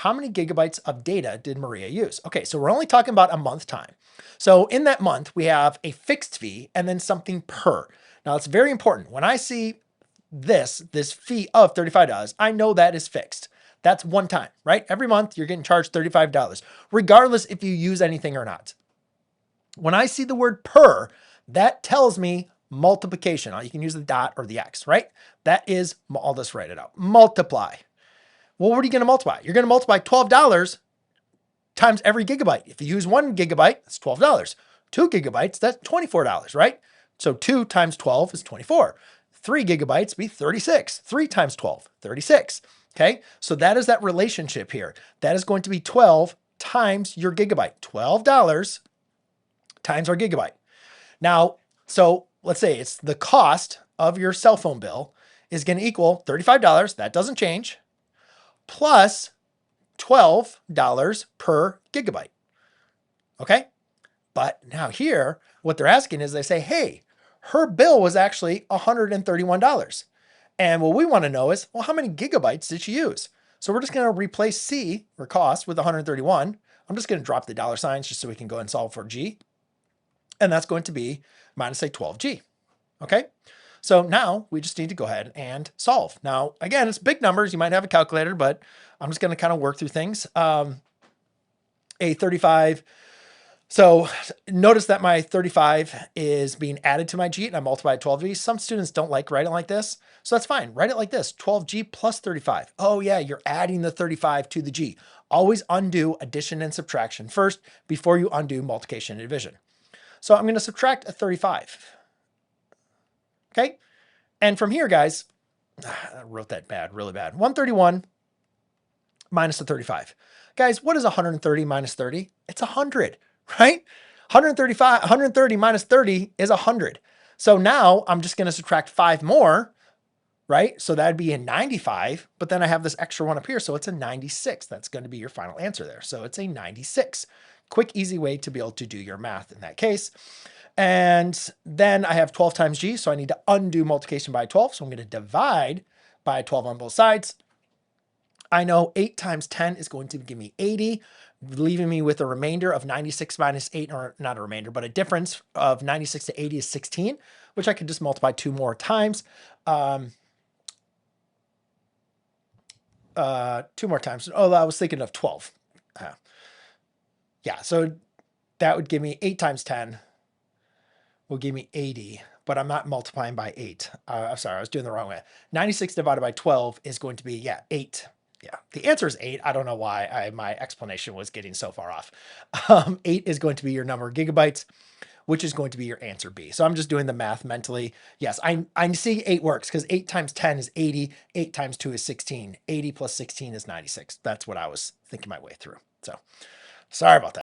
how many gigabytes of data did Maria use? Okay, so we're only talking about a month time. So in that month, we have a fixed fee and then something per. Now it's very important. When I see this fee of $35, I know that is fixed. That's one time, right? Every month you're getting charged $35, regardless if you use anything or not. When I see the word per, that tells me multiplication. You can use the dot or the X, right? That is, I'll just write it out, multiply. Well, what are you going to multiply? You're going to multiply $12 times every gigabyte. If you use 1 gigabyte, that's $12. 2 gigabytes, that's $24, right? So 2 times 12 is 24. 3 gigabytes be 36. 3 times 12, 36. Okay, so that is that relationship here. That is going to be 12 times your gigabyte. $12 times our gigabyte. Now, so let's say it's the cost of your cell phone bill is going to equal $35. That doesn't change. Plus $12 per gigabyte. Okay. But now here, what they're asking is they say, hey, her bill was actually $131. And what we want to know is, well, how many gigabytes did she use? So we're just going to replace C or cost with 131. I'm just going to drop the dollar signs just so we can go and solve for G. And that's going to be minus say 12G. Okay. So now we just need to go ahead and solve. Now, again, it's big numbers. You might have a calculator, but I'm just going to kind of work through things. A 35. So notice that my 35 is being added to my G and I multiply 12G. Some students don't like writing like this. So that's fine. Write it like this, 12G plus 35. Oh yeah, you're adding the 35 to the G. Always undo addition and subtraction first before you undo multiplication and division. So I'm going to subtract a 35. Okay. And from here, guys, I wrote that bad, really bad. 131 minus the 35. Guys, what is 130 minus 30? It's 100, right? 130 minus 30 is 100. So now I'm just going to subtract 5 more, right? So that'd be a 95, but then I have this extra one up here. So it's a 96. That's going to be your final answer there. So it's a 96. Quick, easy way to be able to do your math in that case. And then I have 12 times G. So I need to undo multiplication by 12. So I'm going to divide by 12 on both sides. I know 8 times 10 is going to give me 80, leaving me with a remainder of 96 minus 8, or not a remainder, but a difference of 96 to 80 is 16, which I could just multiply 2 more times. 2 more times. Oh, I was thinking of 12. Yeah, so that would give me 8 times 10 will give me 80, but I'm not multiplying by 8. I'm sorry, I was doing the wrong way. 96 divided by 12 is going to be, 8. Yeah, the answer is 8. I don't know why my explanation was getting so far off. 8 is going to be your number of gigabytes, which is going to be your answer B. So I'm just doing the math mentally. Yes, I see 8 works because 8 times 10 is 80. 8 times 2 is 16. 80 plus 16 is 96. That's what I was thinking my way through. So sorry about that.